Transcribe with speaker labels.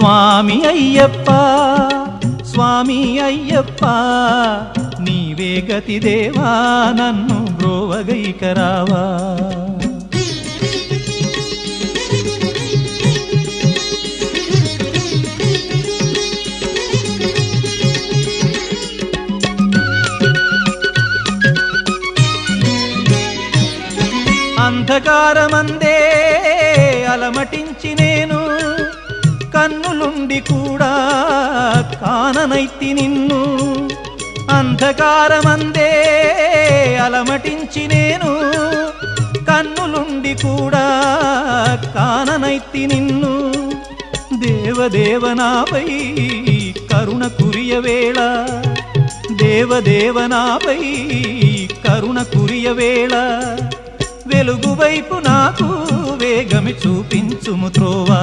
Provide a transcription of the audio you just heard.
Speaker 1: స్వామి అయ్యప్ప స్వామి అయ్యప్ప నీవే గతి దేవా నన్ను బ్రోవగైకరావా అంధకారమందే అలమటించి నేను కన్నులుండి కూడా కాననైతి నిన్ను అంధకారమందే అలమటించి నేను కన్నులుండి కూడా కాననైతి నిన్ను దేవదేవనాపై కరుణ కురియవేళ దేవదేవనాపై కరుణ కురియవేళ వెలుగు వైపు నాకు వేగమి చూపించుము త్రోవా